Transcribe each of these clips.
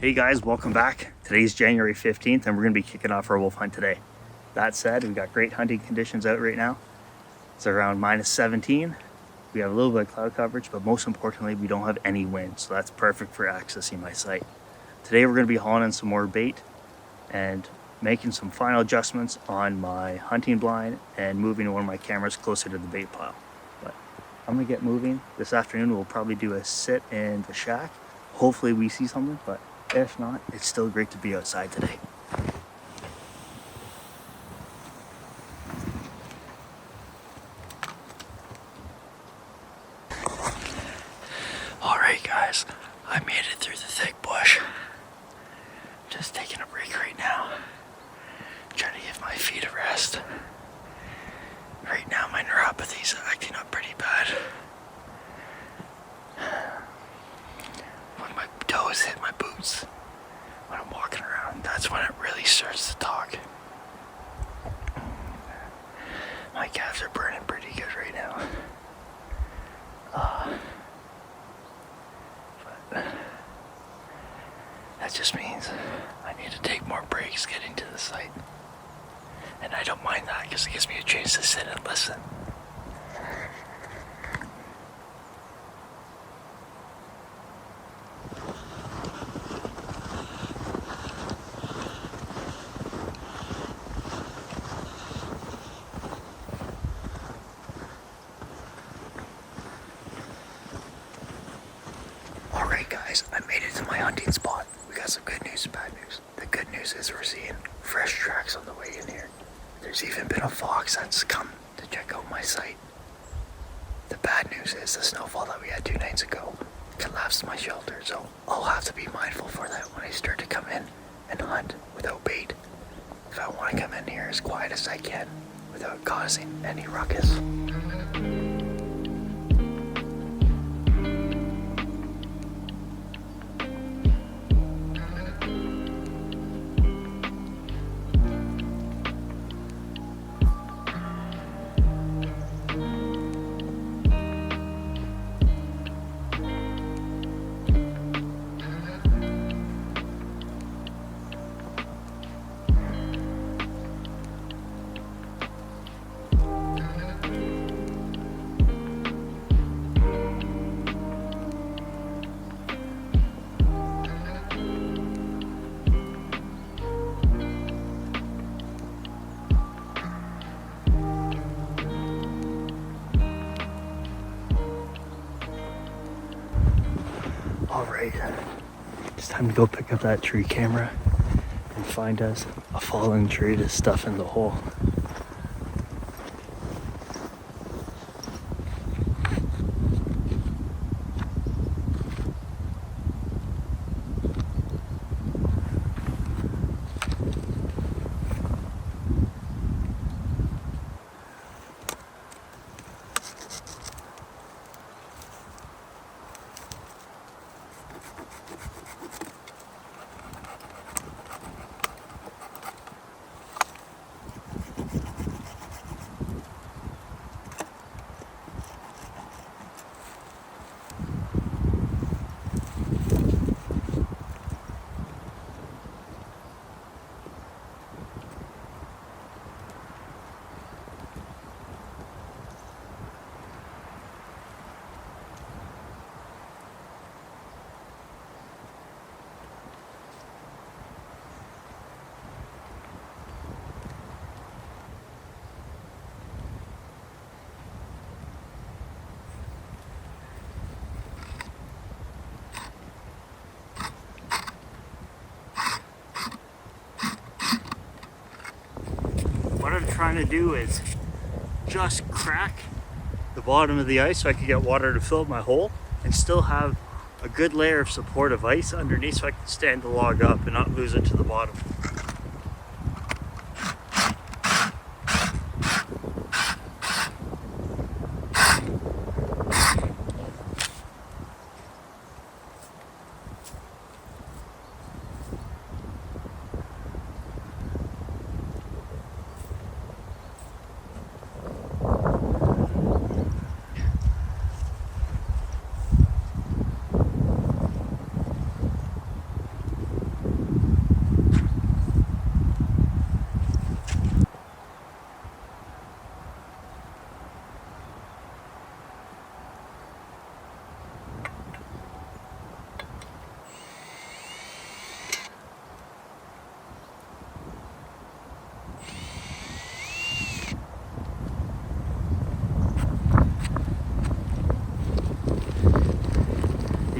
Hey guys, welcome back. Today's January 15th and we're going to be kicking off our wolf hunt today. That said, we've got great hunting conditions out right now. It's around -17. We have a little bit of cloud coverage, but most importantly, we don't have any wind, so that's perfect for accessing my site. Today we're going to be hauling in some more bait and making some final adjustments on my hunting blind and moving one of my cameras closer to the bait pile. But I'm going to get moving. This afternoon we'll probably do a sit in the shack. Hopefully we see something, but if not, it's still great to be outside today. Alright guys, I made it through the thick bush. Just taking a break right now. Trying to give my feet a rest. Right now my neuropathy is acting up pretty bad. When my toes hit my boots, when I'm walking around, that's when it really starts to talk. My calves are burning pretty good right now. But that just means I need to take more breaks getting to the site. And I don't mind that because it gives me a chance to sit and listen. Alright guys, I made it to my hunting spot. We got some good news and bad news. The good news is we're seeing fresh tracks on the way in here. There's even been a fox that's come to check out my site. The bad news is the snowfall that we had 2 nights ago collapsed my shelter, so I'll have to be mindful for that when I start to come in and hunt without bait. If I want to come in here as quiet as I can without causing any ruckus. Alright, it's time to go pick up that tree camera and find us a fallen tree to stuff in the hole. What I'm trying to do is just crack the bottom of the ice so I can get water to fill up my hole and still have a good layer of supportive ice underneath so I can stand the log up and not lose it to the bottom.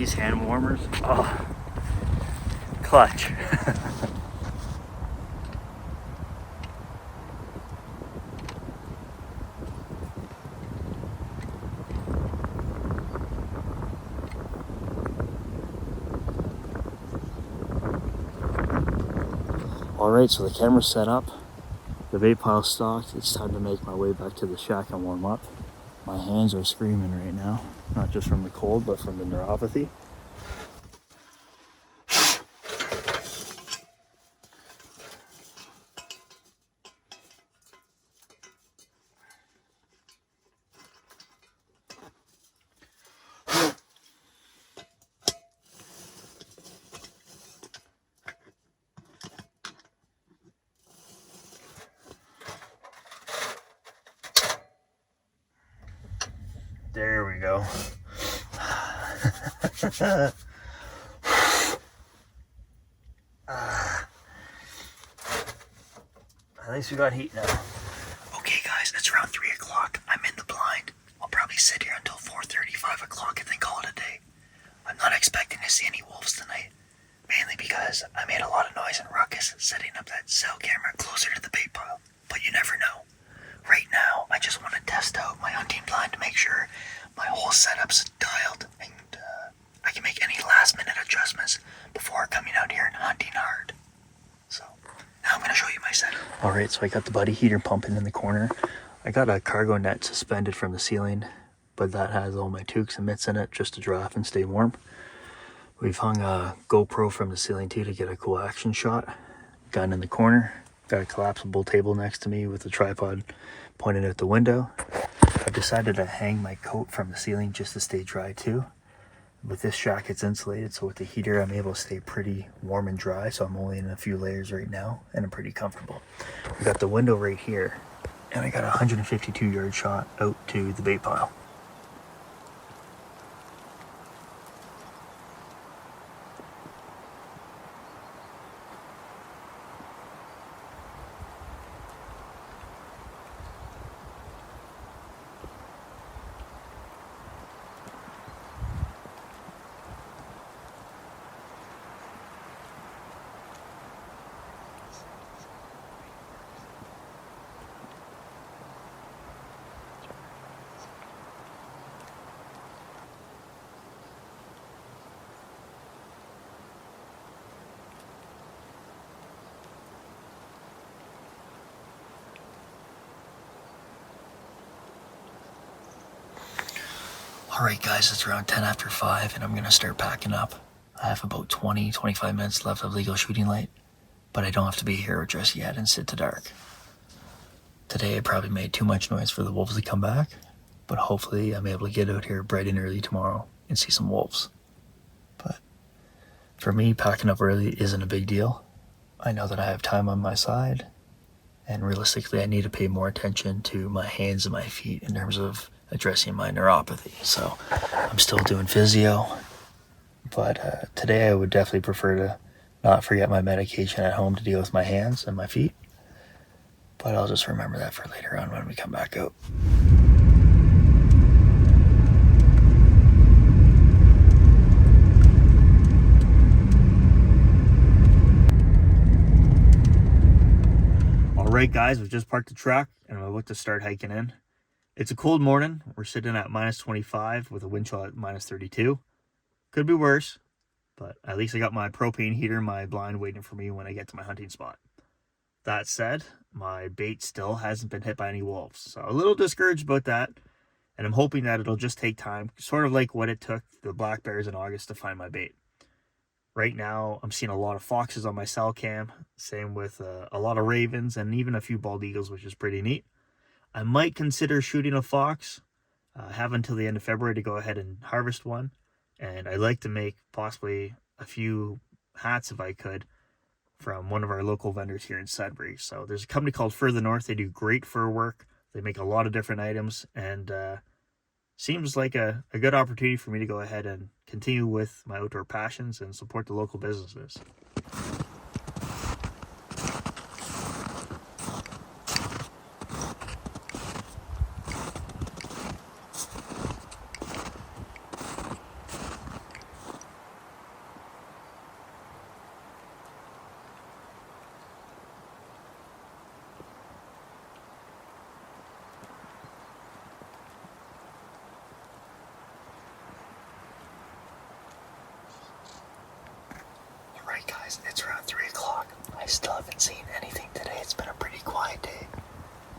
these hand warmers, oh, clutch. Alright, so the camera's set up, the vape pile's stocked. It's time to make my way back to the shack and warm up. My hands are screaming right now, not just from the cold, but from the neuropathy. There we go. At least we got heat now. Okay guys, it's around 3 o'clock. I'm in the blind. I'll probably sit here until 4:30, 5 o'clock and then call it a day. I'm not expecting to see any wolves tonight. Mainly because I made a lot of noise and ruckus setting up that cell camera closer to the bait pile. But you never know. Right now, I just want to test out my hunting blind to make sure my whole setup's dialed and I can make any last minute adjustments before coming out here and hunting hard. So, now I'm going to show you my setup. Alright, so I got the buddy heater pumping in the corner. I got a cargo net suspended from the ceiling, but that has all my toques and mitts in it just to dry off and stay warm. We've hung a GoPro from the ceiling too to get a cool action shot. Gun in the corner. Got a collapsible table next to me with the tripod pointed out the window. I've decided to hang my coat from the ceiling just to stay dry too. With this shack, it's insulated, so with the heater, I'm able to stay pretty warm and dry, so I'm only in a few layers right now, and I'm pretty comfortable. We got the window right here, and I got a 152-yard shot out to the bait pile. Alright guys, it's around 10 after 5 and I'm going to start packing up. I have about 20-25 minutes left of legal shooting light, but I don't have to be here just yet and sit to dark. Today I probably made too much noise for the wolves to come back, but hopefully I'm able to get out here bright and early tomorrow and see some wolves. But for me, packing up early isn't a big deal. I know that I have time on my side, and realistically I need to pay more attention to my hands and my feet in terms of addressing my neuropathy. So I'm still doing physio, but today I would definitely prefer to not forget my medication at home to deal with my hands and my feet, but I'll just remember that for later on when we come back out. Alright guys, we've just parked the truck and we're about to start hiking in. It's a cold morning. We're sitting at -25 with a wind chill at -32. Could be worse, but at least I got my propane heater and my blind waiting for me when I get to my hunting spot. That said, my bait still hasn't been hit by any wolves, so a little discouraged about that, and I'm hoping that it'll just take time, sort of like what it took the black bears in August to find my bait. Right now, I'm seeing a lot of foxes on my cell cam, same with a lot of ravens and even a few bald eagles, which is pretty neat. I might consider shooting a fox. I have until the end of February to go ahead and harvest one. And I'd like to make possibly a few hats if I could from one of our local vendors here in Sudbury. So there's a company called Further North. They do great fur work. They make a lot of different items. And seems like a good opportunity for me to go ahead and continue with my outdoor passions and support the local businesses. still haven't seen anything today. It's been a pretty quiet day.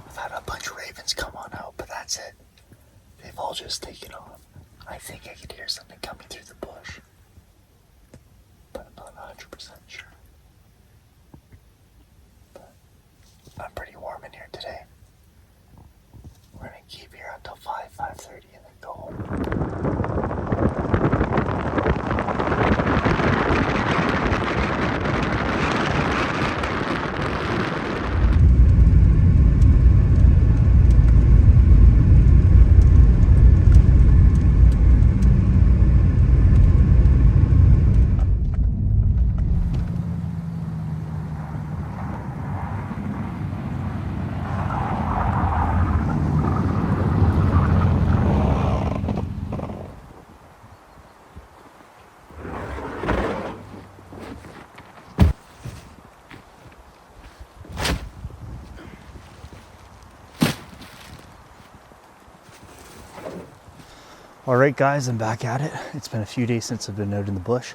I've had a bunch of ravens come on out, but that's it. They've all just taken off. I think I could hear something coming through the bush, but I'm not 100% sure. But I'm pretty warm in here today. We're gonna keep here until 5:30 and then go home. Alright guys, I'm back at it. It's been a few days since I've been out in the bush.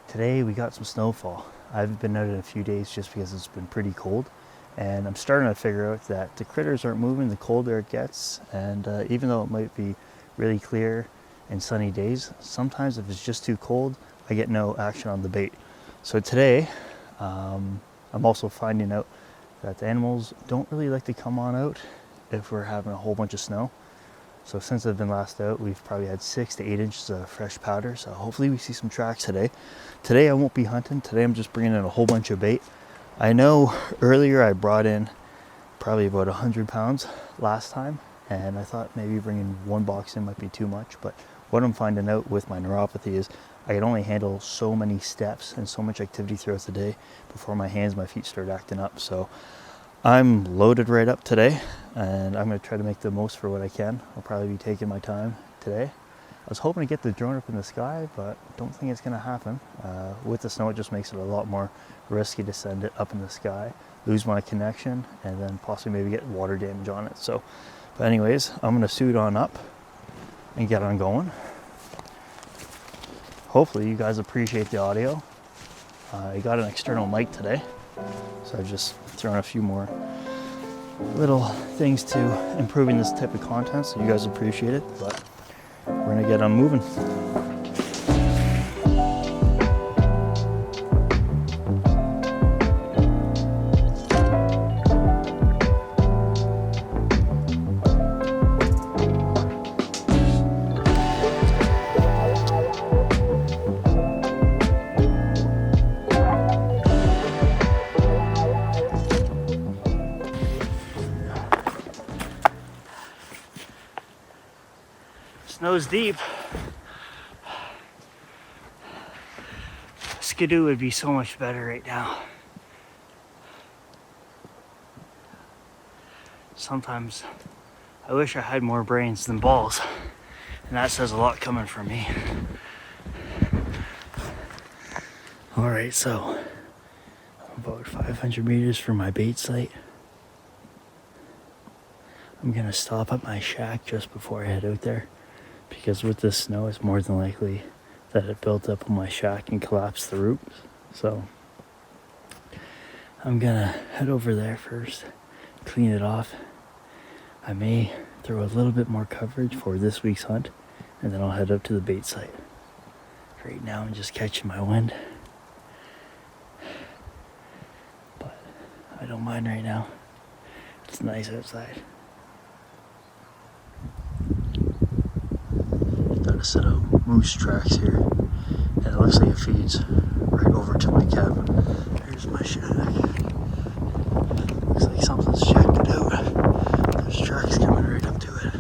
Today we got some snowfall. I haven't been out in a few days just because it's been pretty cold. And I'm starting to figure out that the critters aren't moving the colder it gets. And even though it might be really clear and sunny days, sometimes if it's just too cold, I get no action on the bait. So today, I'm also finding out that the animals don't really like to come on out if we're having a whole bunch of snow. So since I've been last out, we've probably had 6 to 8 inches of fresh powder. So hopefully we see some tracks today. Today I won't be hunting. Today I'm just bringing in a whole bunch of bait. I know earlier I brought in probably about 100 pounds last time. And I thought maybe bringing one box in might be too much. But what I'm finding out with my neuropathy is I can only handle so many steps and so much activity throughout the day before my hands, my feet start acting up. So I'm loaded right up today, and I'm going to try to make the most for what I can. I'll probably be taking my time today. I was hoping to get the drone up in the sky, but don't think it's going to happen. With the snow, it just makes it a lot more risky to send it up in the sky, lose my connection, and then possibly maybe get water damage on it. So, but anyways, I'm going to suit on up and get on going. Hopefully you guys appreciate the audio. I got an external mic today, so I've just thrown a few more little things to improving this type of content, so you guys appreciate it. But we're gonna get on moving. Snow's deep. Skidoo would be so much better right now. Sometimes I wish I had more brains than balls, and that says a lot coming from me. All right, so I'm about 500 meters from my bait site. I'm gonna stop at my shack just before I head out there, because with this snow, it's more than likely that it built up on my shack and collapsed the roof. So I'm gonna head over there first, clean it off. I may throw a little bit more coverage for this week's hunt, and then I'll head up to the bait site. Right now I'm just catching my wind, but I don't mind right now. It's nice outside. Got a set of moose tracks here, and it looks like it feeds right over to my cabin. There's my shack. Looks like something's checked it out. There's tracks coming right up to it.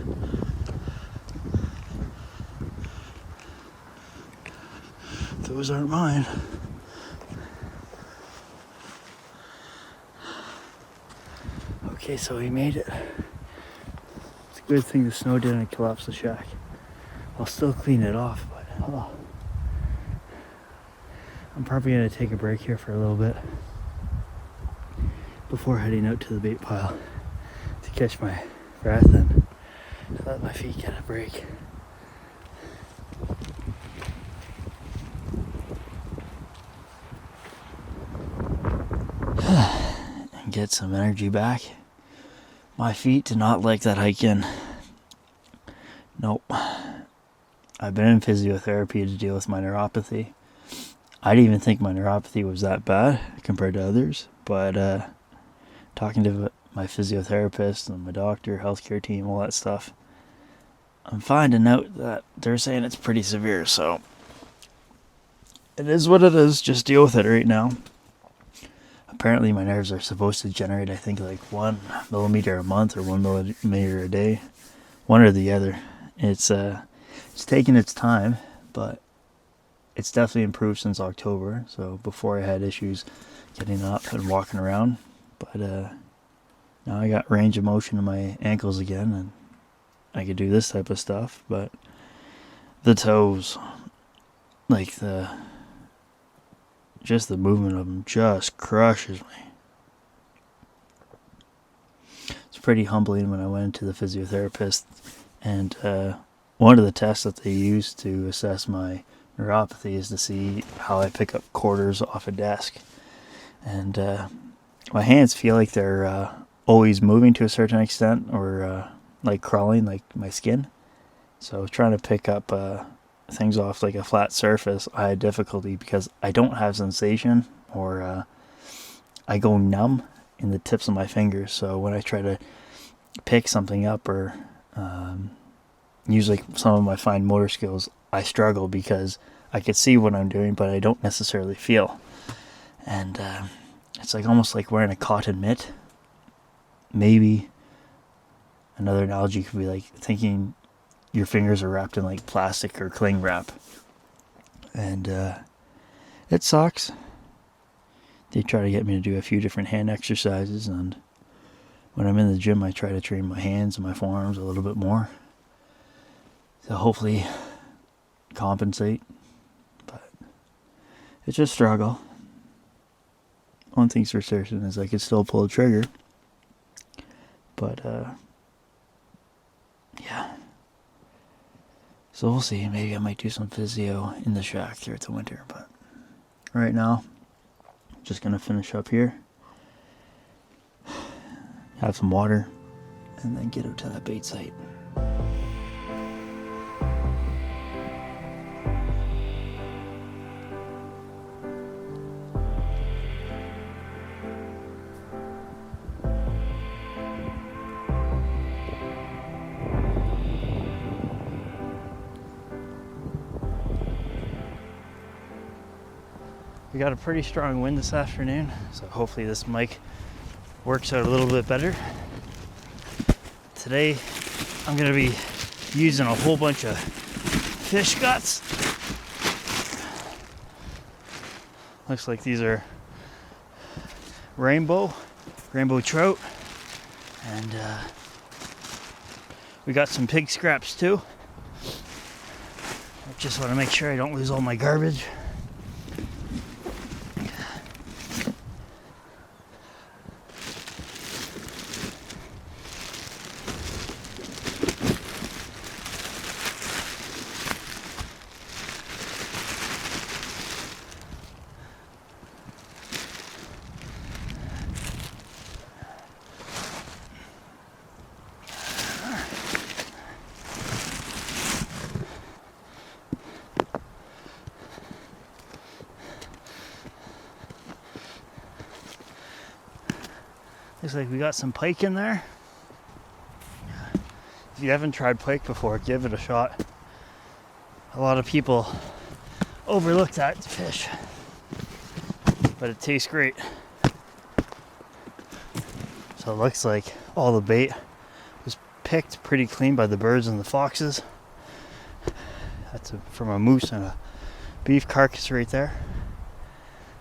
Those aren't mine. Okay, so we made it. It's a good thing the snow didn't collapse the shack. I'll still clean it off, but I'm probably going to take a break here for a little bit before heading out to the bait pile to catch my breath and let my feet get a break. get some energy back. My feet did not like that hike in. Nope. I've been in physiotherapy to deal with my neuropathy. I didn't even think my neuropathy was that bad compared to others, but talking to my physiotherapist and my doctor, healthcare team, all that stuff, I'm finding out that they're saying it's pretty severe, so it is what it is. Just deal with it right now. Apparently my nerves are supposed to generate, I think, like 1 millimeter a month or 1 millimeter a day. One or the other. It's taking its time, but it's definitely improved since October. So before I had issues getting up and walking around. But now I got range of motion in my ankles again, and I could do this type of stuff. But the toes, like just the movement of them just crushes me. It's pretty humbling when I went into the physiotherapist, and one of the tests that they use to assess my neuropathy is to see how I pick up quarters off a desk. And my hands feel like they're always moving to a certain extent, or like crawling, like my skin. So trying to pick up things off like a flat surface, I had difficulty because I don't have sensation, or I go numb in the tips of my fingers. So when I try to pick something up or use like some of my fine motor skills, I struggle because I can see what I'm doing, but I don't necessarily feel. And it's like almost like wearing a cotton mitt. Maybe another analogy could be like thinking your fingers are wrapped in like plastic or cling wrap. And it sucks. They try to get me to do a few different hand exercises, and when I'm in the gym I try to train my hands and my forearms a little bit more to hopefully compensate. But it's a struggle. One thing's for certain is I can still pull the trigger. But yeah. So we'll see. Maybe I might do some physio in the shack throughout the winter. But right now, just going to finish up here. Have some water. And then get out to that bait site. We got a pretty strong wind this afternoon, so hopefully this mic works out a little bit better. Today I'm going to be using a whole bunch of fish guts. Looks like these are rainbow trout, and we got some pig scraps too. I just want to make sure I don't lose all my garbage. Looks like we got some pike in there. If you haven't tried pike before, give it a shot. A lot of people overlook that fish, but it tastes great. So it looks like all the bait was picked pretty clean by the birds and the foxes. That's from a moose and a beef carcass right there.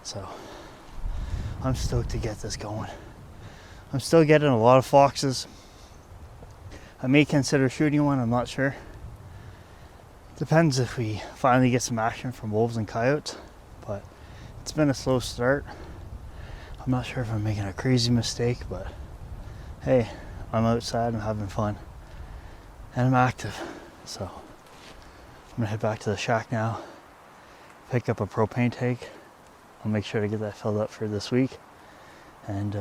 So I'm stoked to get this going. I'm still getting a lot of foxes. I may consider shooting one, I'm not sure. Depends if we finally get some action from wolves and coyotes, but it's been a slow start. I'm not sure if I'm making a crazy mistake, but hey, I'm outside, I'm having fun, and I'm active. So I'm gonna head back to the shack now, pick up a propane tank. I'll make sure to get that filled up for this week, and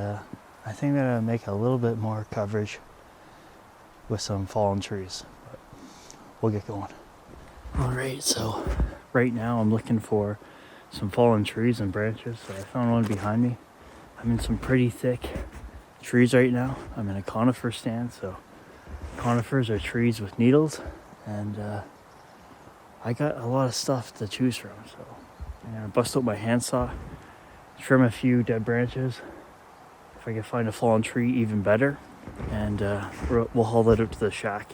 I think that I'll make a little bit more coverage with some fallen trees, but we'll get going. Alright, so right now I'm looking for some fallen trees and branches. So I found one behind me. I'm in some pretty thick trees right now. I'm in a conifer stand, so conifers are trees with needles, and I got a lot of stuff to choose from. So I'm gonna bust out my handsaw, trim a few dead branches. If I can find a fallen tree, even better, and we'll haul that out to the shack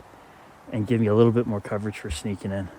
and give me a little bit more coverage for sneaking in.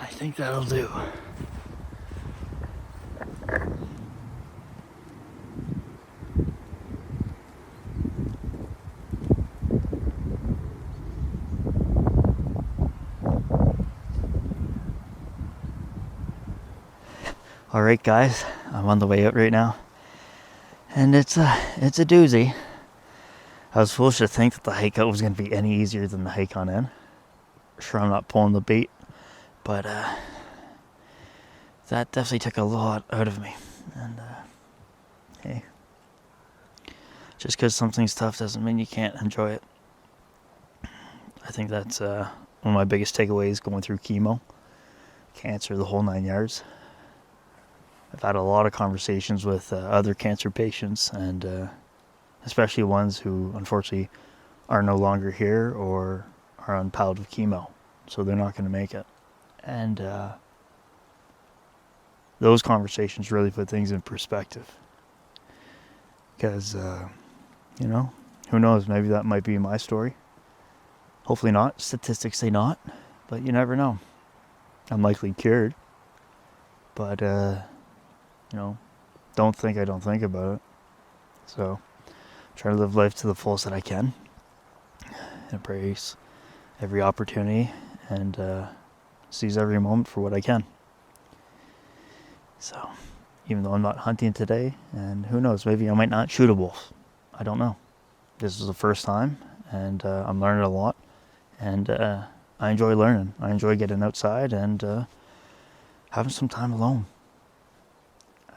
I think that'll do. All right, guys, I'm on the way out right now, and it's a doozy. I was foolish to think that the hike out was going to be any easier than the hike on in. Sure, I'm not pulling the bait, but that definitely took a lot out of me. And hey, just because something's tough doesn't mean you can't enjoy it. I think that's one of my biggest takeaways going through chemo, cancer, the whole 9 yards. I've had a lot of conversations with other cancer patients, and especially ones who unfortunately are no longer here or are on palliative chemo, so they're not going to make it. And those conversations really put things in perspective, because who knows, maybe that might be my story. Hopefully not. Statistics say not, but you never know. I'm likely cured, but don't think I don't think about it. So try to live life to the fullest that I can, embrace every opportunity, and seize every moment for what I can. So even though I'm not hunting today, and who knows, maybe I might not shoot a wolf. I don't know. This is the first time, and I'm learning a lot, and I enjoy learning. I enjoy getting outside and having some time alone.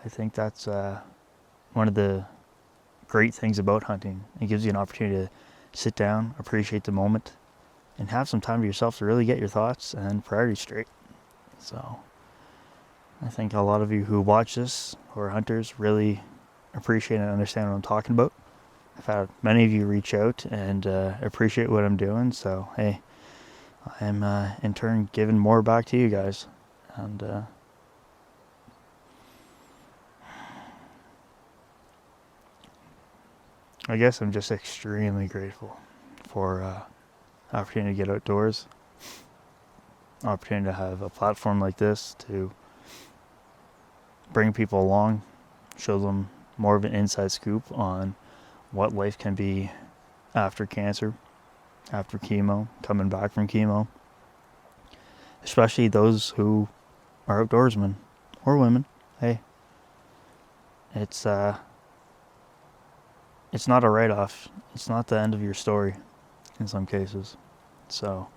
I think that's one of the great things about hunting. It gives you an opportunity to sit down, appreciate the moment, and have some time to yourself to really get your thoughts and priorities straight. So I think a lot of you who watch this, who are hunters, really appreciate and understand what I'm talking about. I've had many of you reach out and appreciate what I'm doing. So hey, I'm in turn giving more back to you guys. And I guess I'm just extremely grateful for opportunity to get outdoors, opportunity to have a platform like this to bring people along, show them more of an inside scoop on what life can be after cancer, after chemo, coming back from chemo, especially those who are outdoorsmen or women. Hey, it's not a write-off. It's not the end of your story in some cases. So,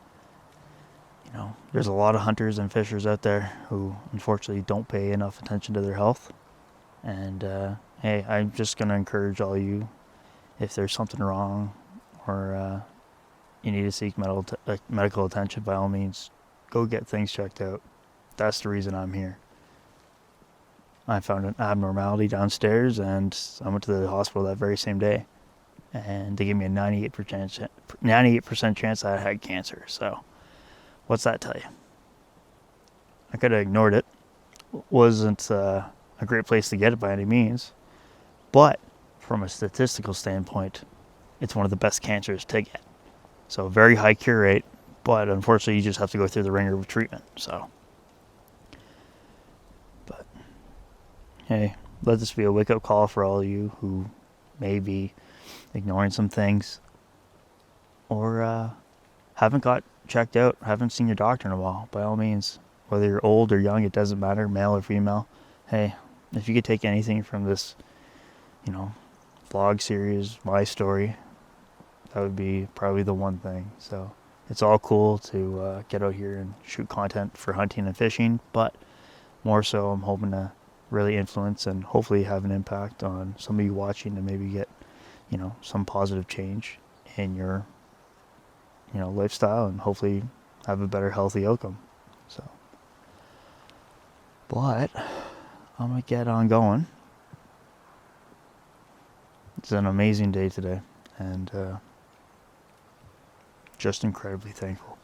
there's a lot of hunters and fishers out there who unfortunately don't pay enough attention to their health. And hey, I'm just going to encourage all you, if there's something wrong or you need to seek medical attention, by all means, go get things checked out. That's the reason I'm here. I found an abnormality downstairs, and I went to the hospital that very same day, and they gave me a 98% chance that I had cancer. So, what's that tell you? I could have ignored it. Wasn't a great place to get it by any means, but from a statistical standpoint, it's one of the best cancers to get. So, very high cure rate, but unfortunately, you just have to go through the ringer of treatment. So, but hey, let this be a wake-up call for all of you who may be ignoring some things or haven't got checked out, haven't seen your doctor in a while. By all means, whether you're old or young, it doesn't matter, male or female. Hey, if you could take anything from this, vlog series, my story, that would be probably the one thing. So it's all cool to get out here and shoot content for hunting and fishing, but more so I'm hoping to really influence and hopefully have an impact on some of you watching and maybe get, some positive change in your, lifestyle and hopefully have a better healthy outcome. So, but I'm going to get on going. It's an amazing day today and just incredibly thankful.